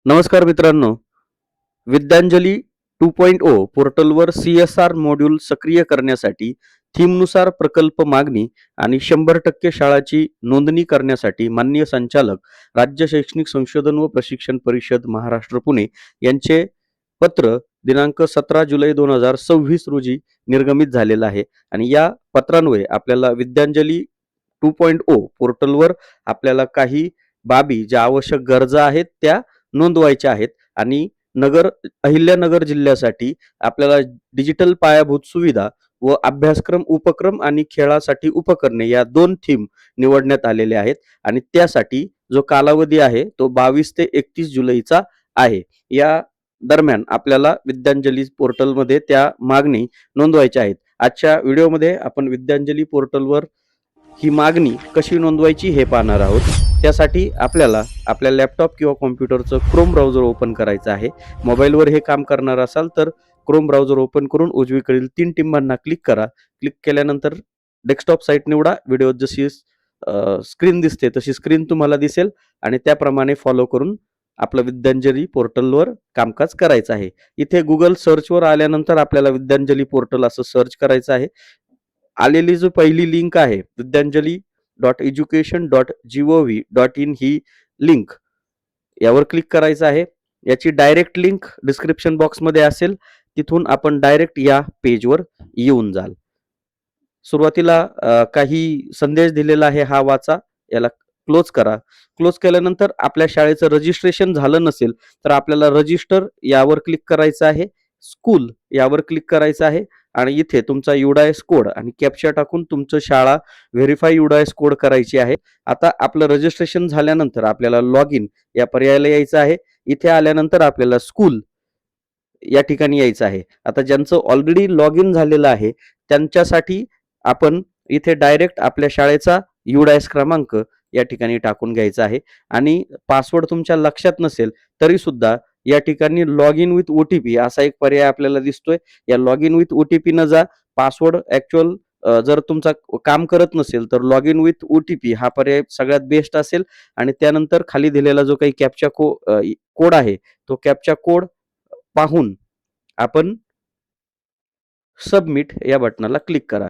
नमस्कार मित्रांनो, विद्यांजली 2.0 पोर्टलवर CSR मॉड्यूल सक्रिय करण्यासाठी थीमनुसार प्रकल्प मागणी आणि 100% शाळाची नोंदणी करण्यासाठी माननीय संचालक, राज्य शैक्षणिक संशोधन व प्रशिक्षण परिषद महाराष्ट्र पुणे यांचे पत्र दिनांक 17 जुलै 2026 रोजी निर्गमित झालेलं आहे आणि या पत्रान्वये आपल्याला विद्यांजली 2.0 पोर्टलवर आपल्याला काही बाबी ज्या आवश्यक गरजा आहेत त्या नोंदवायच्या आहेत आणि अहिल्यानगर जिल्ह्यासाठी आपल्याला डिजिटल पायाभूत सुविधा व अभ्यासक्रम उपक्रम आणि खेळासाठी उपकरणे या 2 थीम निवडण्यात आलेल्या आहेत आणि त्यासाठी जो कालावधी आहे तो 22 ते 31 जुलैचा आहे. या दरम्यान आपल्याला विद्यांजली पोर्टलमध्ये त्या मागणी नोंदवायच्या आहेत. आजच्या व्हिडिओमध्ये आपण विद्यांजली पोर्टलवर ही मागणी कशी नोंदवायची हे पाहणार आहोत. त्यासाठी आपल्याला आपल्या लॅपटॉप किंवा कॉम्प्युटरचं क्रोम ब्राउझर ओपन करायचं आहे. मोबाईलवर हे काम करणार असाल तर क्रोम ब्राउझर ओपन करून उजवीकडील 3 टिंबांना क्लिक करा. क्लिक केल्यानंतर डेस्कटॉप साईट निवडा. व्हिडिओत जशी स्क्रीन दिसते तशी स्क्रीन तुम्हाला दिसेल आणि त्याप्रमाणे फॉलो करून आपलं विद्यांजली पोर्टलवर कामकाज करायचं आहे. इथे गुगल सर्चवर आल्यानंतर आपल्याला विद्यांजली पोर्टल असं सर्च करायचं आहे. आलेली जो पहिली लिंक आहे vidyanjali.education.gov.in ही लिंक यावर क्लिक करायचं आहे. याची डायरेक्ट लिंक डिस्क्रिप्शन बॉक्समध्ये असेल. तिथून आपण डायरेक्ट या पेजवर येऊन जाल. सुरुवातीला काही संदेश दिलेला आहे, हा वाचा. याला क्लोज करा. क्लोज केल्यानंतर आपल्या शाळेचं रजिस्ट्रेशन झालं नसेल तर आपल्याला रजिस्टर यावर क्लिक करायचं आहे. स्कूल यावर क्लिक करायचं आहे आणि इथे तुमचा UDIS कोड आणि कॅप्चा टाकून तुमचं शाळा व्हेरीफाय UDIS कोड करायची आहे. आता आपलं रजिस्ट्रेशन झाल्यानंतर आपल्याला लॉग इन या पर्यायाला यायचं आहे. इथे आल्यानंतर आपल्याला स्कूल या ठिकाणी यायचं आहे. आता ज्यांचं ऑलरेडी लॉग इन झालेलं आहे त्यांच्यासाठी आपण इथे डायरेक्ट आपल्या शाळेचा UDIS क्रमांक या ठिकाणी टाकून घ्यायचा आहे आणि पासवर्ड तुमच्या लक्षात नसेल तरी सुद्धा या ठिकाणी लॉग इन विथ OTP असा एक पर्याय आपल्याला दिसतोय. या लॉग इन विथ OTP न जा. पासवर्ड ऍक्च्युअल जर तुमचा काम करत नसेल तर लॉग इन विथ OTP हा पर्याय सगळ्यात बेस्ट असेल आणि त्यानंतर खाली दिलेला जो काही कॅप्चा कोड आहे तो कॅप्चा कोड पाहून आपण सबमिट या बटनाला क्लिक करा.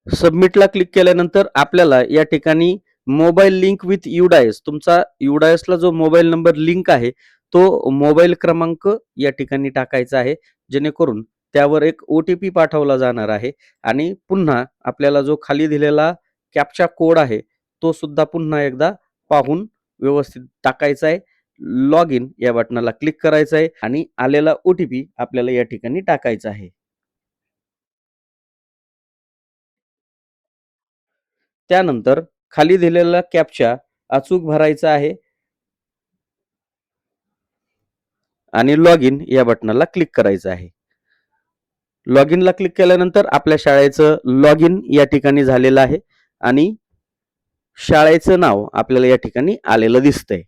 सबमिटला क्लिक केल्यानंतर आपल्याला या ठिकाणी मोबाईल लिंक विथ UDIS तुमचा UDISला जो मोबाईल नंबर लिंक आहे तो मोबाईल क्रमांक या ठिकाणी टाकायचा आहे, जेणेकरून त्यावर एक OTP पाठवला जाणार आहे आणि पुन्हा आपल्याला जो खाली दिलेला कॅप्चा कोड आहे तो सुद्धा पुन्हा एकदा पाहून व्यवस्थित टाकायचा आहे. लॉग इन या बटनाला क्लिक करायचं आहे आणि आलेला OTP आपल्याला या ठिकाणी टाकायचा आहे. त्यानंतर खाली दिलेला कॅप्चा अचूक भरायचा आहे आणि लॉग इन या बटनाला क्लिक करायचं आहे. लॉग इनला क्लिक केल्यानंतर आपल्या शाळेचं लॉग इन या ठिकाणी झालेलं आहे आणि शाळेचं नाव आपल्याला या ठिकाणी आलेलं दिसतंय.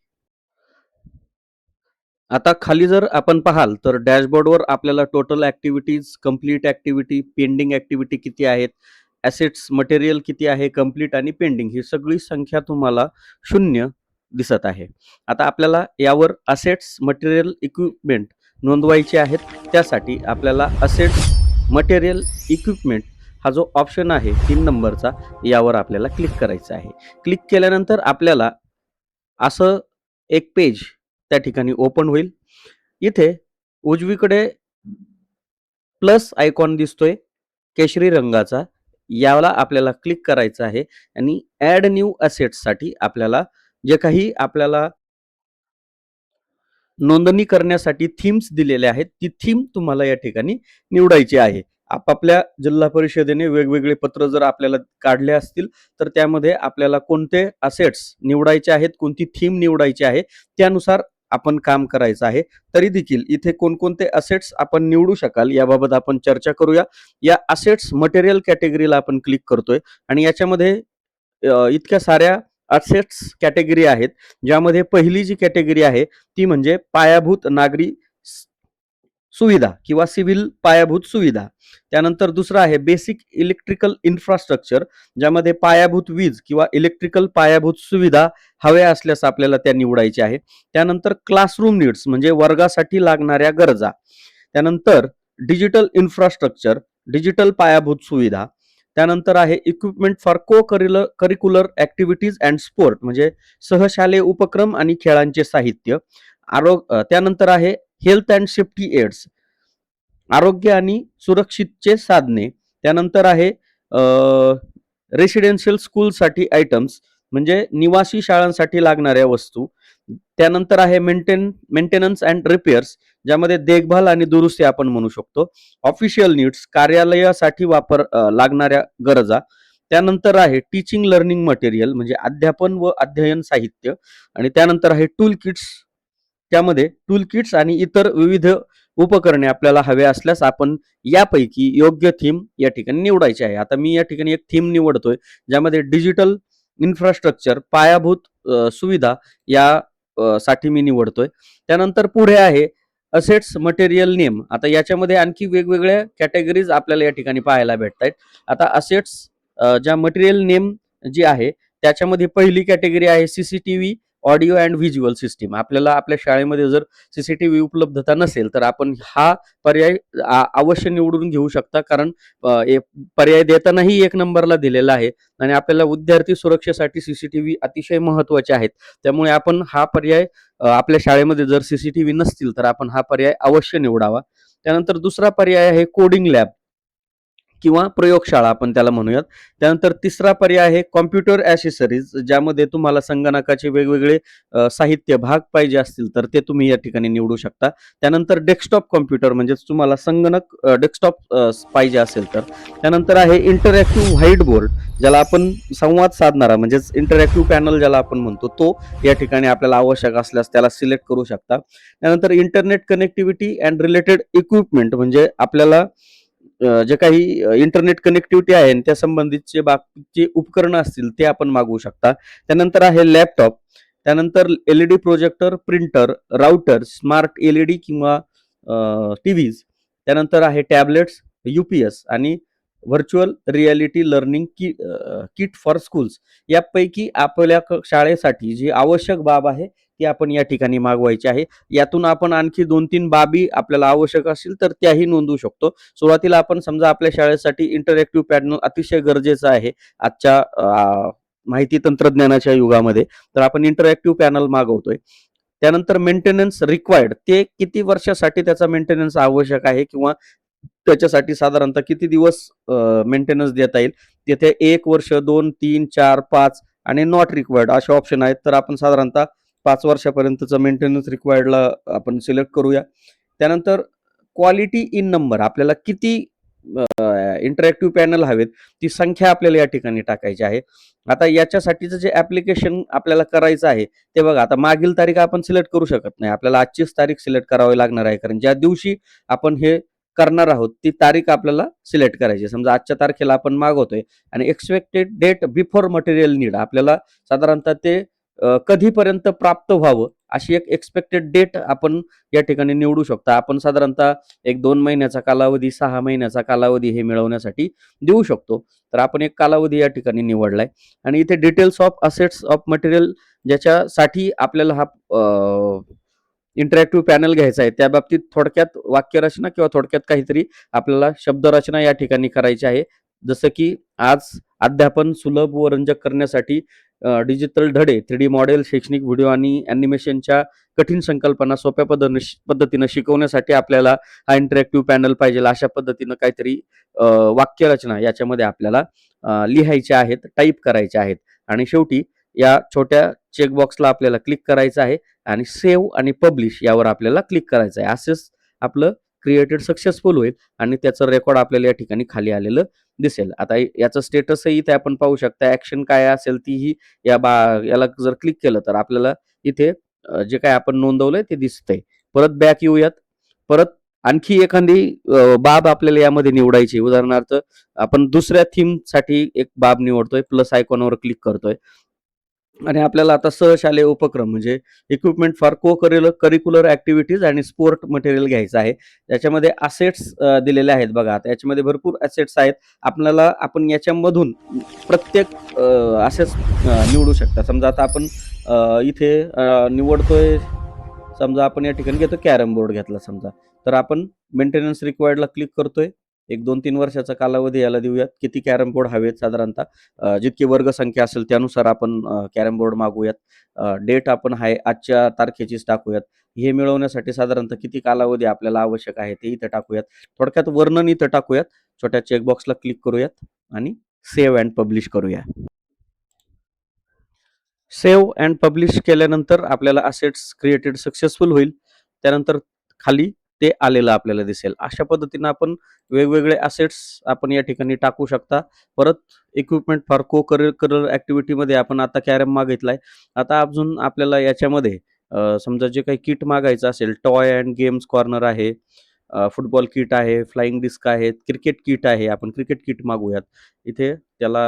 आता खाली जर आपण पाहाल तर डॅशबोर्डवर आपल्याला total activities, complete activity, pending activity किती आहेत, ॲसेट्स मटेरियल किती आहे, कंप्लीट आणि पेंडिंग ही सगळी संख्या तुम्हाला 0 दिसत आहे. आता आपल्याला यावर असेट्स मटेरियल इक्विपमेंट नोंदवायचे आहेत. त्यासाठी आपल्याला असेट्स मटेरियल इक्विपमेंट हा जो ऑप्शन आहे 3 नंबरचा यावर आपल्याला क्लिक करायचा आहे. क्लिक केल्यानंतर आपल्याला असं एक पेज त्या ठिकाणी ओपन होईल. इथे उजवीकडे प्लस आयकॉन दिसतोय केशरी रंगाचा, याला आपल्याला क्लिक करायचं आहे आणि ऍड न्यू असेट्ससाठी आपल्याला जे काही आपल्याला नोंदणी करण्यासाठी थीम्स दिलेल्या आहेत ती थीम तुम्हाला या ठिकाणी निवडायची आहे. आपापल्या जिल्हा परिषदेने वेगवेगळे पत्र जर आपल्याला काढले असतील तर त्यामध्ये आपल्याला कोणते असेट्स निवडायचे आहेत, कोणती थीम निवडायची आहे त्यानुसार आपण काम करायचं आहे. तरी देखील इथे कोणकोणते असेट्स आपण निवडू शकाल याबाबत आपण चर्चा करूया. या असेट्स मटेरियल कॅटेगरीला आपण क्लिक करतोय आणि याच्यामध्ये इतक्या साऱ्या असेट्स कॅटेगरी आहेत, ज्यामध्ये पहिली जी कॅटेगरी आहे ती म्हणजे पायाभूत नागरी सुविधा किंवा सिव्हिल पायाभूत सुविधा. त्यानंतर दुसरं आहे बेसिक इलेक्ट्रिकल इन्फ्रास्ट्रक्चर, ज्यामध्ये पायाभूत वीज किंवा इलेक्ट्रिकल पायाभूत सुविधा हव्या असल्यास आपल्याला त्या निवडायच्या आहे. त्यानंतर क्लासरूम नीड्स म्हणजे वर्गासाठी लागणाऱ्या गरजा. त्यानंतर डिजिटल इन्फ्रास्ट्रक्चर, डिजिटल पायाभूत सुविधा. त्यानंतर आहे equipment for curricular activities and sport म्हणजे सहशालेय उपक्रम आणि खेळांचे साहित्य. त्यानंतर आहे हेल्थ अँड सेफ्टी एड्स, आरोग्य आणि सुरक्षितचे साधने. त्यानंतर आहे रेसिडेन्शियल स्कूलसाठी आयटम्स म्हणजे निवासी शाळांसाठी लागणाऱ्या वस्तू. त्यानंतर आहे मेंटेनन्स अँड रिपेअर्स, ज्यामध्ये देखभाल आणि दुरुस्ती आपण म्हणू शकतो. ऑफिशियल नीड्स, कार्यालयासाठी लागणाऱ्या गरजा. त्यानंतर आहे टीचिंग लर्निंग मटेरियल म्हणजे अध्यापन व अध्ययन साहित्य. आणि त्यानंतर आहे टूल किट्स, त्यामध्ये टूल किट्स आणि इतर विविध उपकरणे आपल्याला हवे असल्यास आपण यापैकी योग्य थीम या ठिकाणी निवडायची आहे. आता मी या ठिकाणी एक थीम निवडतोय ज्यामध्ये डिजिटल इन्फ्रास्ट्रक्चर पायाभूत सुविधा या साठी मी निवडतोय. त्यानंतर पुढे आहे असेट्स मटेरियल नेम. आता याच्यामध्ये आणखी वेगवेगळ्या कॅटेगरीज आपल्याला या ठिकाणी पाहायला भेटत आहेत. आता असेट्स ज्या मटेरियल नेम जी आहे त्याच्यामध्ये पहिली कॅटेगरी आहे CCTV audio and visual system. आपल्याला आपल्या शाळेमध्ये जर सीसीटीव्ही उपलब्धता नसेल तर आपण हा पर्याय अवश्य निवडून घेऊ शकता, कारण पर्याय देतानाही 1 नंबरला दिलेला आहे आणि आपल्याला विद्यार्थी सुरक्षेसाठी सीसीटीव्ही अतिशय महत्वाचे आहेत. त्यामुळे आपण हा पर्याय आपल्या शाळेमध्ये जर सीसीटीव्ही नसतील तर आपण हा पर्याय अवश्य निवडावा. त्यानंतर दुसरा पर्याय आहे कोडिंग लॅब किंवा प्रयोगशाळा आपण त्याला म्हणूयात. त्यानंतर तिसरा पर्याय आहे कॉम्प्युटर ॲसेसरीज, ज्यामध्ये तुम्हाला संगणकाचे वेगवेगळे साहित्य भाग पाहिजे असतील तर ते तुम्ही या ठिकाणी निवडू शकता. त्यानंतर डेस्कटॉप कॉम्प्युटर म्हणजे तुम्हाला संगणक डेस्कटॉप पाहिजे असेल तर. त्यानंतर आहे इंटरॅक्टिव्ह व्हाईट बोर्ड, ज्याला आपण संवाद साधणारा म्हणजेच इंटरॅक्टिव्ह पॅनल ज्याला आपण म्हणतो तो या ठिकाणी आपल्याला आवश्यक असल्यास त्याला सिलेक्ट करू शकता. त्यानंतर internet connectivity and related equipment म्हणजे आपल्याला जे काही इंटरनेट कनेक्टिव्हिटी आहे त्या संबंधितचे बाकीचे उपकरणं असतील ते आपण मागवू शकता. त्यानंतर आहे लॅपटॉप. त्यानंतर LED projector, printer, router, smart LED किंवा टीव्हीज. त्यानंतर आहे टॅबलेट्स, यूपीएस आणि virtual reality learning kit for schools. यापैकी आपल्या शाळेसाठी जी आवश्यक बाब आहे ती आपण या ठिकाणी मागवायची आहे. यातून आपण आणखी 2-3 बाबी आपल्याला आवश्यक असतील तर त्याही नोंदवू शकतो. सुरुवातीला आपण समजा आपल्या शाळेसाठी इंटरॅक्टिव्ह पॅनल अतिशय गरजेचं आहे आजच्या माहिती तंत्रज्ञानाच्या युगामध्ये, तर आपण इंटरॅक्टिव्ह पॅनल मागवतोय. त्यानंतर मेंटेनन्स रिक्वायर्ड, ते किती वर्षासाठी त्याचा मेंटेनन्स आवश्यक आहे किंवा त्याच्यासाठी साधारणतः किती दिवस मेंटेनन्स देता येईल. तिथे 1 वर्ष, 2, 3, 4, 5 आणि नॉट रिक्वायर्ड असे ऑप्शन आहेत. तर आपण साधारणतः 5 वर्षापर्यंतचं मेंटेनन्स रिक्वायर्डला आपण सिलेक्ट करूया. त्यानंतर क्वालिटी इन नंबर, आपल्याला किती इंटरॅक्टिव्ह पॅनल हवेत ती संख्या आपल्याला या ठिकाणी टाकायची आहे. आता याच्यासाठीचं जे ऍप्लिकेशन आपल्याला करायचं आहे ते बघा, आता मागील तारीख आपण सिलेक्ट करू शकत नाही. आपल्याला आजचीच तारीख सिलेक्ट करावी लागणार आहे, कारण ज्या दिवशी आपण हे करणार आहोत ती तारीख आपल्याला सिलेक्ट करायची. समजा आजच्या तारखेला आपण मागवतोय आणि expected date before material need, आपल्याला साधारणतः ते कधीपर्यंत प्राप्त व्हावं अशी एक एक्सपेक्टेड डेट आपण या ठिकाणी निवडू शकता. आपण साधारणतः 1-2 महिन्याचा कालावधी, 6 महिन्याचा कालावधी हे मिळवण्यासाठी देऊ शकतो. तर आपण एक कालावधी या ठिकाणी निवडलाय आणि इथे details of assets of material, ज्याच्यासाठी आपल्याला हा इंटरॅक्टिव्ह पॅनल घ्यायचा आहे त्या बाबतीत थोडक्यात वाक्यरचना किंवा थोडक्यात काहीतरी आपल्याला शब्दरचना या ठिकाणी करायची आहे. जसं की आज अध्यापन सुलभ व रंजक करण्यासाठी डिजिटल धडे, 3D मॉडेल, शैक्षणिक व्हिडिओ आणि ॲनिमेशनच्या कठीण संकल्पना सोप्या पद्धतीनं शिकवण्यासाठी आपल्याला हा इंटरॅक्टिव्ह पॅनल पाहिजे. अशा पद्धतीनं काहीतरी वाक्यरचना याच्यामध्ये आपल्याला लिहायच्या आहेत, टाईप करायच्या आहेत आणि शेवटी या छोट्या चेकबॉक्सला आपल्याला क्लिक करायचं आहे आणि सेव्ह आणि पब्लिश यावर आपल्याला क्लिक करायचं आहे. असेच आपलं क्रिएटेड सक्सेसफुल होईल आणि त्याचं रेकॉर्ड आपल्याला या ठिकाणी खाली आलेलं दिसेल. आता याचं स्टेटसही इथे आपण पाहू शकता. ॲक्शन काय असेल तीही याला जर क्लिक केलं तर आपल्याला इथे जे काही आपण नोंदवलंय ते दिसतंय. परत बॅक येऊयात. परत आणखी एखादी बाब आपल्याला यामध्ये निवडायची. उदाहरणार्थ आपण दुसऱ्या थीमसाठी एक बाब निवडतोय, प्लस आयकॉनवर क्लिक करतोय. आणि आपल्याला आता सहशालेय उपक्रम म्हणजे इक्विपमेंट फॉर करिक्युलर ॲक्टिव्हिटीज आणि स्पोर्ट मटेरियल घ्यायचं आहे. त्याच्यामध्ये असेट्स दिलेले आहेत बघा. आता याच्यामध्ये भरपूर असेट्स आहेत. आपण याच्यामधून प्रत्येक असेट्स निवडू शकता. समजा आता आपण इथे निवडतोय. समजा आपण या ठिकाणी घेतो कॅरम बोर्ड घेतला समजा. तर आपण मेंटेनन्स रिक्वायर्डला क्लिक करतोय. 1, 2, 3 वर्षाचा कालावधी याला देऊयात. किती कॅरम बोर्ड हवेत साधारणतः जितकी वर्गसंख्या असेल त्यानुसार आपण कॅरम बोर्ड मागवूयात. डेट आपण आहे आजच्या तारखेचीच टाकूयात. हे मिळवण्यासाठी साधारणतः किती कालावधी आपल्याला आवश्यक आहे ते इथं टाकूयात. थोडक्यात वर्णन इथं टाकूयात. छोट्या चेकबॉक्सला क्लिक करूयात आणि सेव्ह अँड पब्लिश करूया. सेव्ह अँड पब्लिश केल्यानंतर आपल्याला असेट्स क्रिएटेड सक्सेसफुल होईल. त्यानंतर खाली ते आलेलं आपल्याला दिसेल. अशा पद्धतीनं आपण वेगवेगळे असेट्स आपण या ठिकाणी टाकू शकता. परत इक्विपमेंट फॉर को-करिक्युलर ॲक्टिव्हिटीमध्ये आपण आता कॅरम मागितलाय. आता अजून आपल्याला याच्यामध्ये समजा जे काही किट मागायचं असेल, टॉय अँड गेम्स कॉर्नर आहे, फुटबॉल किट आहे, फ्लाइंग डिस्क आहे, क्रिकेट किट आहे. आपण क्रिकेट किट मागवूयात. इथे त्याला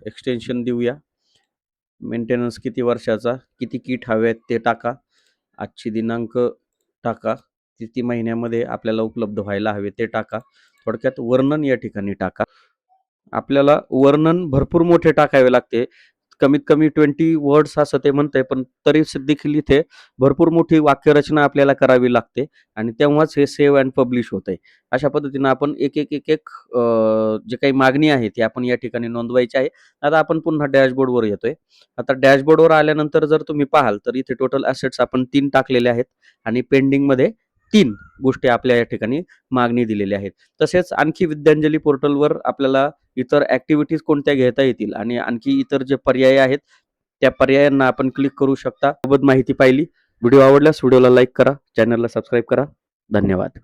एक्सटेन्शन देऊया. मेंटेनन्स किती वर्षाचा, किती किट हवे आहेत ते टाका. आजची दिनांक टाका. किती महिन्यामध्ये आपल्याला उपलब्ध व्हायला हवे ते टाका. थोडक्यात वर्णन या ठिकाणी टाका. आपल्याला वर्णन भरपूर मोठे टाकावे लागते. कमीत कमी 20 वर्ड्स असं ते म्हणतंय, पण तरी देखील इथे भरपूर मोठी वाक्यरचना आपल्याला करावी लागते आणि तेव्हाच हे सेव्ह अँड पब्लिश होतंय. अशा पद्धतीनं आपण एक जे काही मागणी आहे ती आपण या ठिकाणी नोंदवायची आहे. आता आपण पुन्हा डॅशबोर्डवर येतोय. आता डॅशबोर्डवर आल्यानंतर जर तुम्ही पाहाल तर इथे टोटल असेट्स आपण 3 टाकलेले आहेत आणि पेंडिंगमध्ये 3 गोष्टी आपल्या या ठिकाणी मागणी दिलेली आहेत. तसेच आणखी विद्यांजली पोर्टलवर आपल्याला इतर ॲक्टिव्हिटीज कोणत्या घेता येतील आणि आणखी इतर जे पर्याय आहेत, त्या पर्यायांना आपण क्लिक करू शकता. सोबत माहिती पाहिली. व्हिडिओ आवडल्यास व्हिडिओला लाईक करा, चॅनलला सबस्क्राईब करा. धन्यवाद.